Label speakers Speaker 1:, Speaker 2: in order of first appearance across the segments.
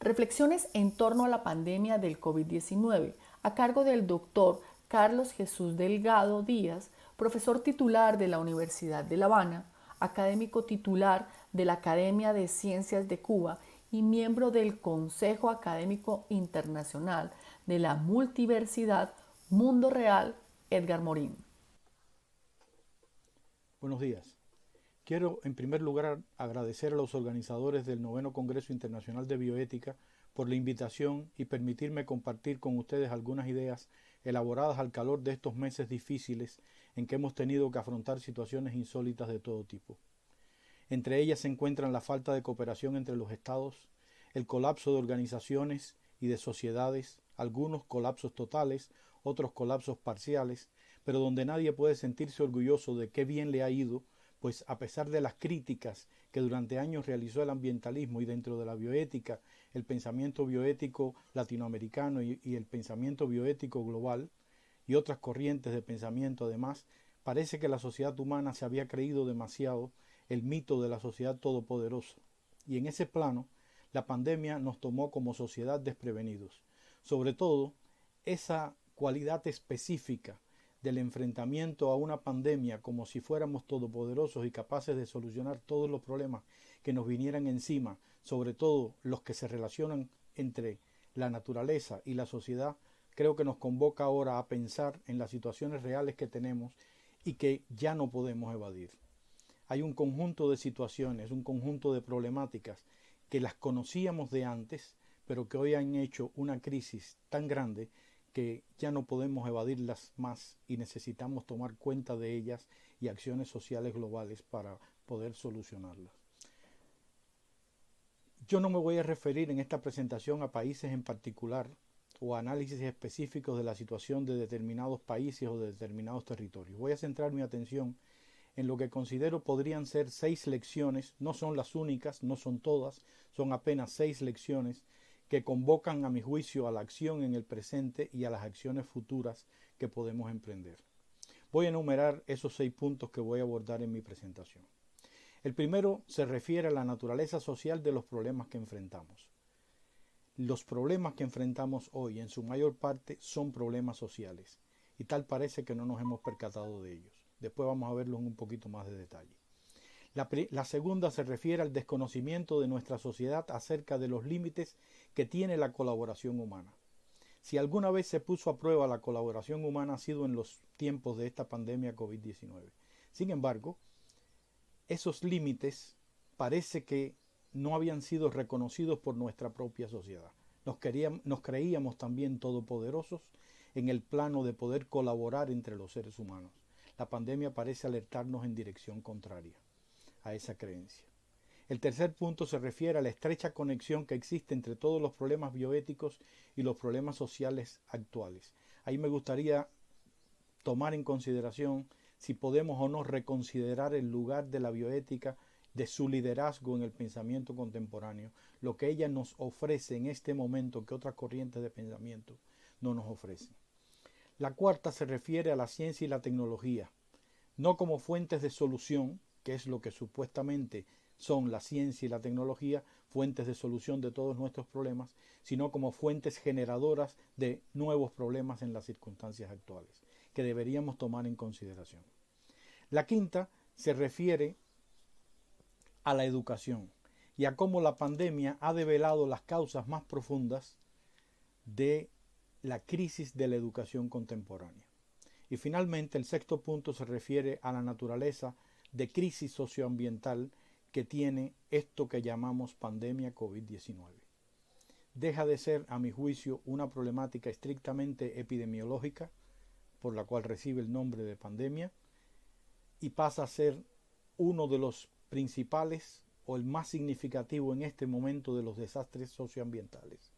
Speaker 1: Reflexiones en torno a la pandemia del COVID-19, a cargo del doctor Carlos Jesús Delgado Díaz, profesor titular de la Universidad de La Habana, académico titular de la Academia de Ciencias de Cuba y miembro del Consejo Académico Internacional de la Multiversidad Mundo Real, Edgar Morin.
Speaker 2: Buenos días. Quiero, en primer lugar, agradecer a los organizadores del Noveno Congreso Internacional de Bioética por la invitación y permitirme compartir con ustedes algunas ideas elaboradas al calor de estos meses difíciles en que hemos tenido que afrontar situaciones insólitas de todo tipo. Entre ellas se encuentran la falta de cooperación entre los estados, el colapso de organizaciones y de sociedades, algunos colapsos totales, otros colapsos parciales, pero donde nadie puede sentirse orgulloso de qué bien le ha ido, pues a pesar de las críticas que durante años realizó el ambientalismo y dentro de la bioética, el pensamiento bioético latinoamericano y el pensamiento bioético global, y otras corrientes de pensamiento además, parece que la sociedad humana se había creído demasiado el mito de la sociedad todopoderosa. Y en ese plano, la pandemia nos tomó como sociedad desprevenidos. Sobre todo, esa cualidad específica del enfrentamiento a una pandemia como si fuéramos todopoderosos y capaces de solucionar todos los problemas que nos vinieran encima, sobre todo los que se relacionan entre la naturaleza y la sociedad, creo que nos convoca ahora a pensar en las situaciones reales que tenemos y que ya no podemos evadir. Hay un conjunto de situaciones, un conjunto de problemáticas que las conocíamos de antes, pero que hoy han hecho una crisis tan grande que ya no podemos evadirlas más y necesitamos tomar cuenta de ellas y acciones sociales globales para poder solucionarlas. Yo no me voy a referir en esta presentación a países en particular o a análisis específicos de la situación de determinados países o de determinados territorios. Voy a centrar mi atención en lo que considero podrían ser 6 lecciones, no son las únicas, no son todas, son apenas 6 lecciones que convocan a mi juicio a la acción en el presente y a las acciones futuras que podemos emprender. Voy a enumerar esos 6 puntos que voy a abordar en mi presentación. El primero se refiere a la naturaleza social de los problemas que enfrentamos. Los problemas que enfrentamos hoy en su mayor parte son problemas sociales y tal parece que no nos hemos percatado de ellos. Después vamos a verlos en un poquito más de detalle. La segunda se refiere al desconocimiento de nuestra sociedad acerca de los límites que tiene la colaboración humana. Si alguna vez se puso a prueba la colaboración humana ha sido en los tiempos de esta pandemia COVID-19. Sin embargo, esos límites parece que no habían sido reconocidos por nuestra propia sociedad. Nos creíamos también todopoderosos en el plano de poder colaborar entre los seres humanos. La pandemia parece alertarnos en dirección contraria a esa creencia. El tercer punto se refiere a la estrecha conexión que existe entre todos los problemas bioéticos y los problemas sociales actuales. Ahí me gustaría tomar en consideración si podemos o no reconsiderar el lugar de la bioética, de su liderazgo en el pensamiento contemporáneo, lo que ella nos ofrece en este momento que otras corrientes de pensamiento no nos ofrecen. La cuarta se refiere a la ciencia y la tecnología, no como fuentes de solución, que es lo que supuestamente son la ciencia y la tecnología, fuentes de solución de todos nuestros problemas, sino como fuentes generadoras de nuevos problemas en las circunstancias actuales, que deberíamos tomar en consideración. La quinta se refiere a la educación y a cómo la pandemia ha develado las causas más profundas de la crisis de la educación contemporánea. Y finalmente el sexto punto se refiere a la naturaleza de crisis socioambiental que tiene esto que llamamos pandemia COVID-19. Deja de ser, a mi juicio, una problemática estrictamente epidemiológica, por la cual recibe el nombre de pandemia, y pasa a ser uno de los principales o el más significativo en este momento de los desastres socioambientales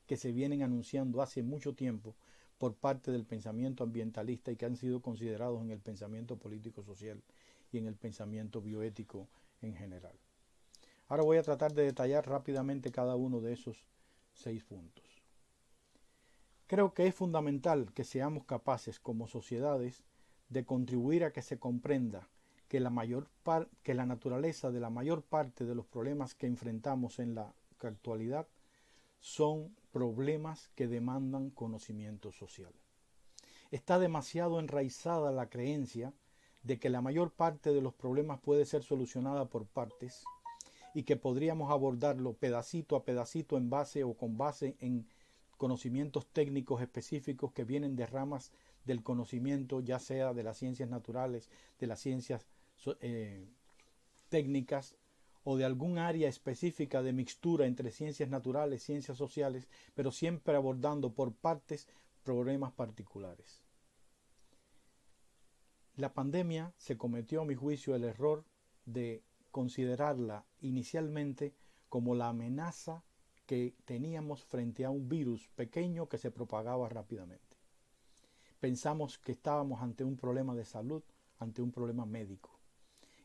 Speaker 2: que se vienen anunciando hace mucho tiempo por parte del pensamiento ambientalista y que han sido considerados en el pensamiento político-social y en el pensamiento bioético en general. Ahora voy a tratar de detallar rápidamente cada uno de esos 6 puntos. Creo que es fundamental que seamos capaces como sociedades de contribuir a que se comprenda que que la naturaleza de la mayor parte de los problemas que enfrentamos en la actualidad son problemas que demandan conocimiento social. Está demasiado enraizada la creencia de que la mayor parte de los problemas puede ser solucionada por partes y que podríamos abordarlo pedacito a pedacito en base o con base en conocimientos técnicos específicos que vienen de ramas del conocimiento, ya sea de las ciencias naturales, de las ciencias técnicas o de algún área específica de mixtura entre ciencias naturales, ciencias sociales, pero siempre abordando por partes problemas particulares. La pandemia se cometió, a mi juicio, el error de considerarla inicialmente como la amenaza que teníamos frente a un virus pequeño que se propagaba rápidamente. Pensamos que estábamos ante un problema de salud, ante un problema médico.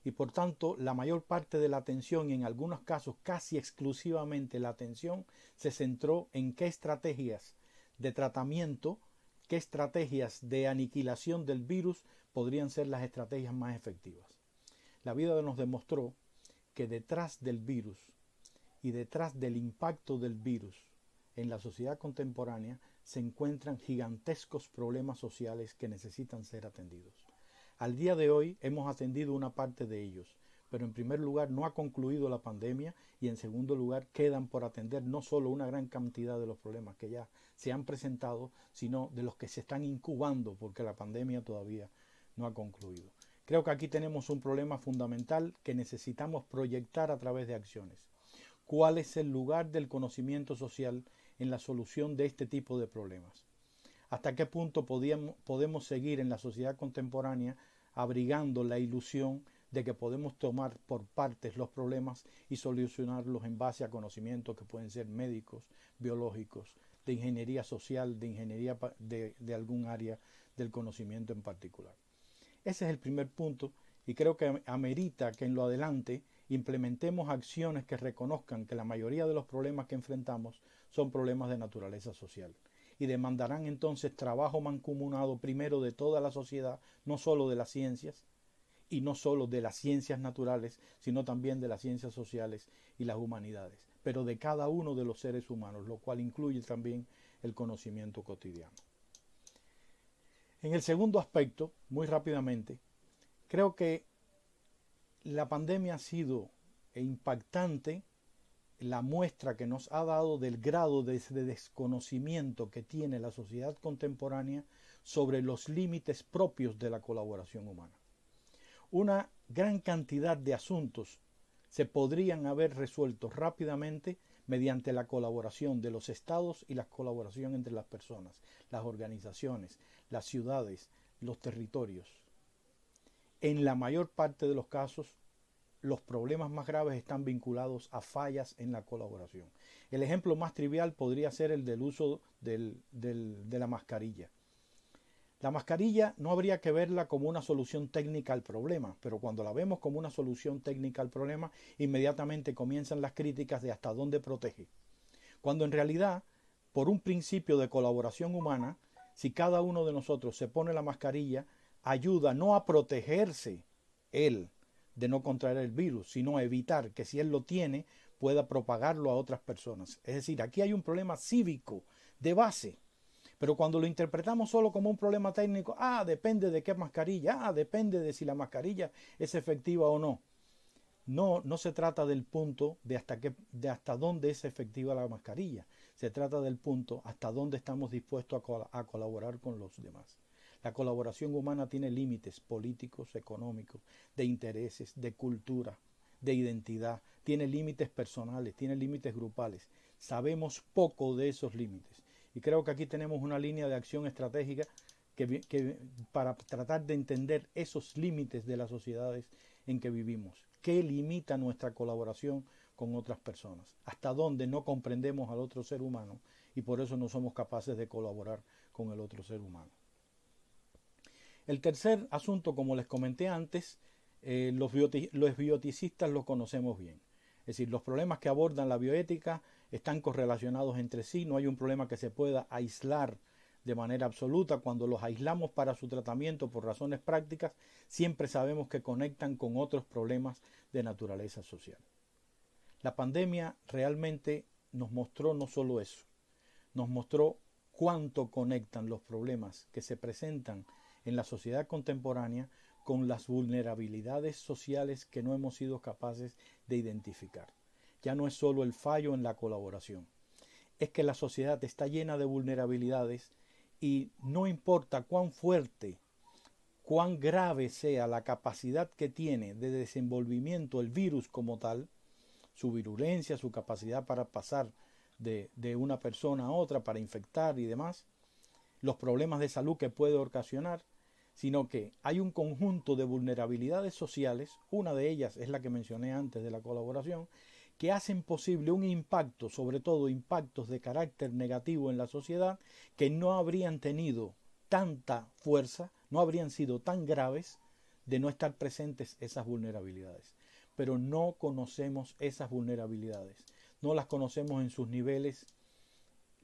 Speaker 2: Y por tanto, la mayor parte de la atención, y en algunos casos casi exclusivamente la atención, se centró en qué estrategias de tratamiento, qué estrategias de aniquilación del virus podrían ser las estrategias más efectivas. La vida nos demostró que detrás del virus y detrás del impacto del virus en la sociedad contemporánea se encuentran gigantescos problemas sociales que necesitan ser atendidos. Al día de hoy hemos atendido una parte de ellos, pero en primer lugar no ha concluido la pandemia y en segundo lugar quedan por atender no solo una gran cantidad de los problemas que ya se han presentado, sino de los que se están incubando porque la pandemia todavía no ha concluido. Creo que aquí tenemos un problema fundamental que necesitamos proyectar a través de acciones. ¿Cuál es el lugar del conocimiento social en la solución de este tipo de problemas? ¿Hasta qué punto podemos seguir en la sociedad contemporánea abrigando la ilusión de que podemos tomar por partes los problemas y solucionarlos en base a conocimientos que pueden ser médicos, biológicos, de ingeniería social, de ingeniería de algún área del conocimiento en particular? Ese es el primer punto y creo que amerita que en lo adelante implementemos acciones que reconozcan que la mayoría de los problemas que enfrentamos son problemas de naturaleza social y demandarán entonces trabajo mancomunado primero de toda la sociedad, no solo de las ciencias y no solo de las ciencias naturales, sino también de las ciencias sociales y las humanidades, pero de cada uno de los seres humanos, lo cual incluye también el conocimiento cotidiano. En el segundo aspecto, muy rápidamente, creo que la pandemia ha sido impactante la muestra que nos ha dado del grado de desconocimiento que tiene la sociedad contemporánea sobre los límites propios de la colaboración humana. Una gran cantidad de asuntos se podrían haber resuelto rápidamente mediante la colaboración de los estados y la colaboración entre las personas, las organizaciones, las ciudades, los territorios. En la mayor parte de los casos, los problemas más graves están vinculados a fallas en la colaboración. El ejemplo más trivial podría ser el del uso de la mascarilla. La mascarilla no habría que verla como una solución técnica al problema, pero cuando la vemos como una solución técnica al problema, inmediatamente comienzan las críticas de hasta dónde protege. Cuando en realidad, por un principio de colaboración humana, si cada uno de nosotros se pone la mascarilla, ayuda no a protegerse él de no contraer el virus, sino a evitar que si él lo tiene, pueda propagarlo a otras personas. Es decir, aquí hay un problema cívico de base. Pero cuando lo interpretamos solo como un problema técnico, depende de qué mascarilla, depende de si la mascarilla es efectiva o no. No se trata del punto de hasta dónde es efectiva la mascarilla. Se trata del punto hasta dónde estamos dispuestos a colaborar con los demás. La colaboración humana tiene límites políticos, económicos, de intereses, de cultura, de identidad. Tiene límites personales, tiene límites grupales. Sabemos poco de esos límites. Y creo que aquí tenemos una línea de acción estratégica para tratar de entender esos límites de las sociedades en que vivimos. ¿Qué limita nuestra colaboración con otras personas? ¿Hasta dónde no comprendemos al otro ser humano y por eso no somos capaces de colaborar con el otro ser humano? El tercer asunto, como les comenté antes, los bioticistas los conocemos bien. Es decir, los problemas que abordan la bioética están correlacionados entre sí, no hay un problema que se pueda aislar de manera absoluta. Cuando los aislamos para su tratamiento por razones prácticas, siempre sabemos que conectan con otros problemas de naturaleza social. La pandemia realmente nos mostró no solo eso, nos mostró cuánto conectan los problemas que se presentan en la sociedad contemporánea con las vulnerabilidades sociales que no hemos sido capaces de identificar. Ya no es solo el fallo en la colaboración, es que la sociedad está llena de vulnerabilidades y no importa cuán fuerte, cuán grave sea la capacidad que tiene de desenvolvimiento el virus como tal, su virulencia, su capacidad para pasar de una persona a otra, para infectar y demás, los problemas de salud que puede ocasionar, sino que hay un conjunto de vulnerabilidades sociales, una de ellas es la que mencioné antes de la colaboración, que hacen posible un impacto, sobre todo impactos de carácter negativo en la sociedad, que no habrían tenido tanta fuerza, no habrían sido tan graves de no estar presentes esas vulnerabilidades. Pero no conocemos esas vulnerabilidades, no las conocemos en sus niveles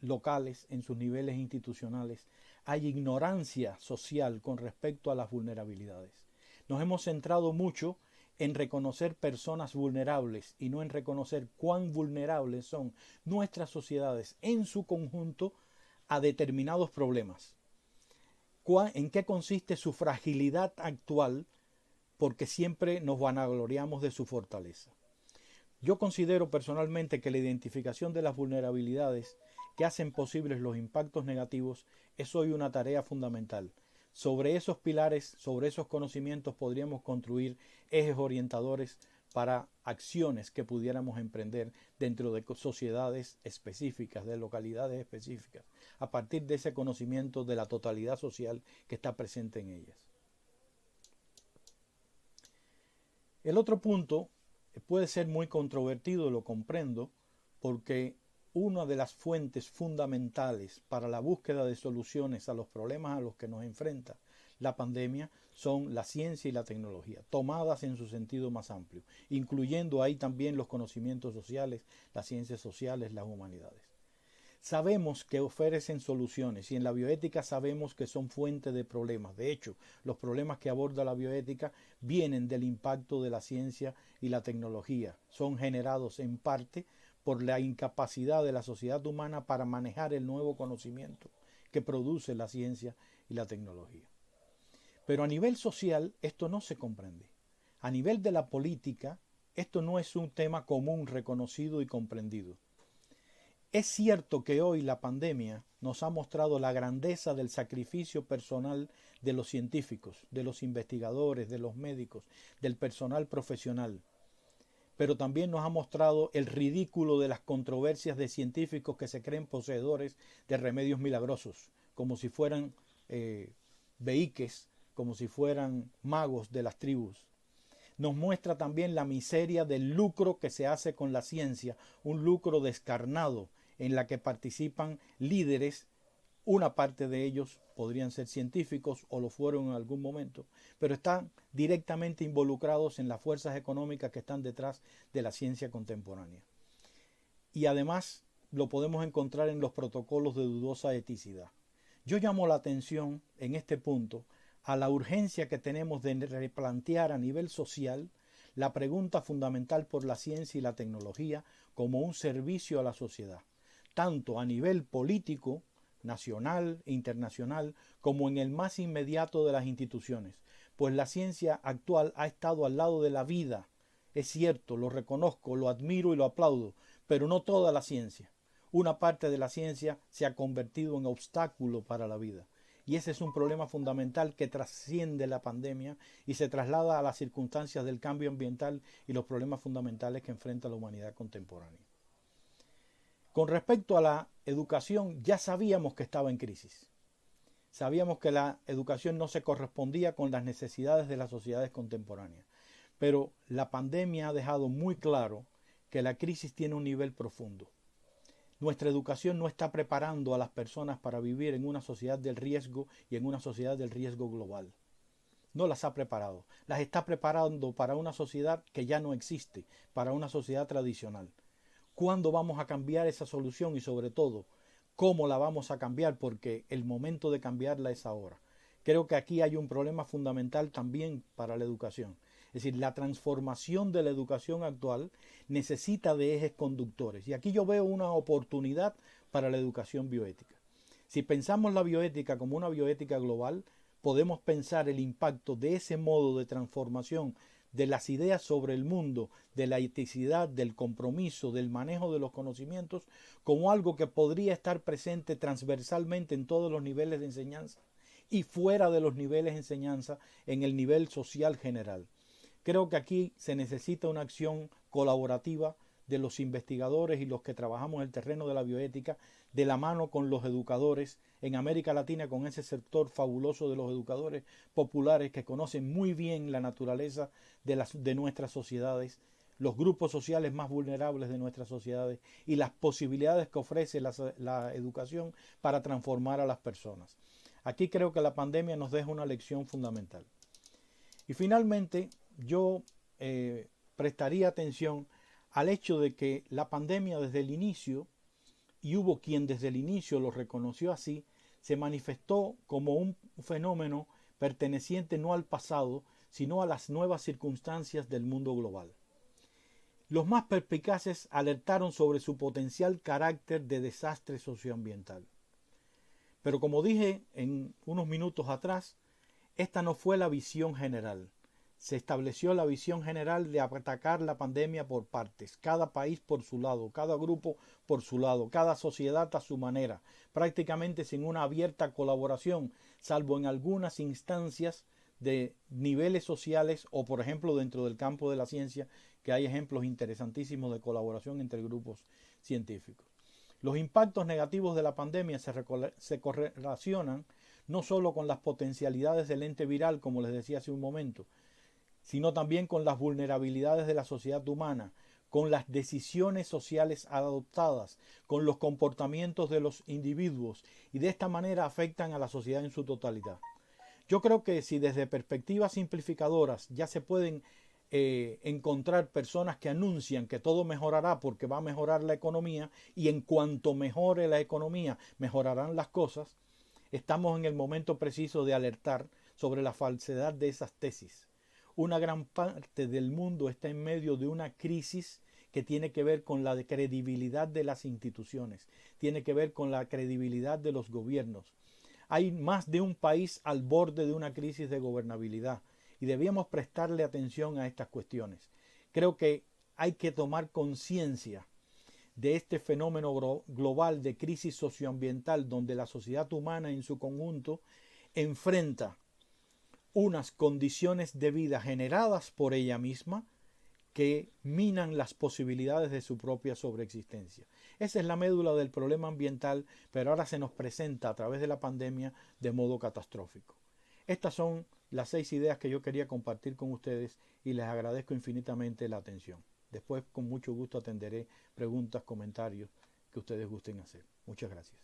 Speaker 2: locales, en sus niveles institucionales. Hay ignorancia social con respecto a las vulnerabilidades. Nos hemos centrado mucho en reconocer personas vulnerables y no en reconocer cuán vulnerables son nuestras sociedades en su conjunto a determinados problemas. ¿En qué consiste su fragilidad actual? Porque siempre nos vanagloriamos de su fortaleza. Yo considero personalmente que la identificación de las vulnerabilidades que hacen posibles los impactos negativos es hoy una tarea fundamental. Sobre esos pilares, sobre esos conocimientos podríamos construir ejes orientadores para acciones que pudiéramos emprender dentro de sociedades específicas, de localidades específicas, a partir de ese conocimiento de la totalidad social que está presente en ellas. El otro punto puede ser muy controvertido, lo comprendo, porque una de las fuentes fundamentales para la búsqueda de soluciones a los problemas a los que nos enfrenta la pandemia son la ciencia y la tecnología, tomadas en su sentido más amplio, incluyendo ahí también los conocimientos sociales, las ciencias sociales, las humanidades. Sabemos que ofrecen soluciones y en la bioética sabemos que son fuente de problemas. De hecho, los problemas que aborda la bioética vienen del impacto de la ciencia y la tecnología. Son generados en parte por la incapacidad de la sociedad humana para manejar el nuevo conocimiento que produce la ciencia y la tecnología. Pero a nivel social esto no se comprende. A nivel de la política esto no es un tema común, reconocido y comprendido. Es cierto que hoy la pandemia nos ha mostrado la grandeza del sacrificio personal de los científicos, de los investigadores, de los médicos, del personal profesional, pero también nos ha mostrado el ridículo de las controversias de científicos que se creen poseedores de remedios milagrosos, como si fueran veiques, como si fueran magos de las tribus. Nos muestra también la miseria del lucro que se hace con la ciencia, un lucro descarnado en la que participan líderes, una parte de ellos podrían ser científicos o lo fueron en algún momento, pero están directamente involucrados en las fuerzas económicas que están detrás de la ciencia contemporánea. Y además lo podemos encontrar en los protocolos de dudosa eticidad. Yo llamo la atención en este punto a la urgencia que tenemos de replantear a nivel social la pregunta fundamental por la ciencia y la tecnología como un servicio a la sociedad, tanto a nivel político, nacional e internacional, como en el más inmediato de las instituciones, pues la ciencia actual ha estado al lado de la vida. Es cierto, lo reconozco, lo admiro y lo aplaudo, pero no toda la ciencia. Una parte de la ciencia se ha convertido en obstáculo para la vida. Y ese es un problema fundamental que trasciende la pandemia y se traslada a las circunstancias del cambio ambiental y los problemas fundamentales que enfrenta la humanidad contemporánea. Con respecto a la educación, ya sabíamos que estaba en crisis. Sabíamos que la educación no se correspondía con las necesidades de las sociedades contemporáneas. Pero la pandemia ha dejado muy claro que la crisis tiene un nivel profundo. Nuestra educación no está preparando a las personas para vivir en una sociedad del riesgo y en una sociedad del riesgo global. No las ha preparado. Las está preparando para una sociedad que ya no existe, para una sociedad tradicional. ¿Cuándo vamos a cambiar esa solución y sobre todo, cómo la vamos a cambiar? Porque el momento de cambiarla es ahora. Creo que aquí hay un problema fundamental también para la educación. Es decir, la transformación de la educación actual necesita de ejes conductores. Y aquí yo veo una oportunidad para la educación bioética. Si pensamos la bioética como una bioética global, podemos pensar el impacto de ese modo de transformación de las ideas sobre el mundo, de la eticidad, del compromiso, del manejo de los conocimientos, como algo que podría estar presente transversalmente en todos los niveles de enseñanza y fuera de los niveles de enseñanza en el nivel social general. Creo que aquí se necesita una acción colaborativa de los investigadores y los que trabajamos en el terreno de la bioética, de la mano con los educadores en América Latina, con ese sector fabuloso de los educadores populares que conocen muy bien la naturaleza de nuestras sociedades, los grupos sociales más vulnerables de nuestras sociedades y las posibilidades que ofrece la educación para transformar a las personas. Aquí creo que la pandemia nos deja una lección fundamental. Y finalmente, yo prestaría atención al hecho de que la pandemia desde el inicio, y hubo quien desde el inicio lo reconoció así, se manifestó como un fenómeno perteneciente no al pasado, sino a las nuevas circunstancias del mundo global. Los más perspicaces alertaron sobre su potencial carácter de desastre socioambiental. Pero como dije en unos minutos atrás, esta no fue la visión general. Se estableció la visión general de atacar la pandemia por partes, cada país por su lado, cada grupo por su lado, cada sociedad a su manera, prácticamente sin una abierta colaboración, salvo en algunas instancias de niveles sociales o por ejemplo dentro del campo de la ciencia, que hay ejemplos interesantísimos de colaboración entre grupos científicos. Los impactos negativos de la pandemia se correlacionan no solo con las potencialidades del ente viral, como les decía hace un momento, sino también con las vulnerabilidades de la sociedad humana, con las decisiones sociales adoptadas, con los comportamientos de los individuos, y de esta manera afectan a la sociedad en su totalidad. Yo creo que si desde perspectivas simplificadoras ya se pueden encontrar personas que anuncian que todo mejorará porque va a mejorar la economía y en cuanto mejore la economía mejorarán las cosas, estamos en el momento preciso de alertar sobre la falsedad de esas tesis. Una gran parte del mundo está en medio de una crisis que tiene que ver con la credibilidad de las instituciones, tiene que ver con la credibilidad de los gobiernos. Hay más de un país al borde de una crisis de gobernabilidad y debíamos prestarle atención a estas cuestiones. Creo que hay que tomar conciencia de este fenómeno global de crisis socioambiental donde la sociedad humana en su conjunto enfrenta unas condiciones de vida generadas por ella misma que minan las posibilidades de su propia sobreexistencia. Esa es la médula del problema ambiental, pero ahora se nos presenta a través de la pandemia de modo catastrófico. Estas son las 6 ideas que yo quería compartir con ustedes y les agradezco infinitamente la atención. Después con mucho gusto atenderé preguntas, comentarios que ustedes gusten hacer. Muchas gracias.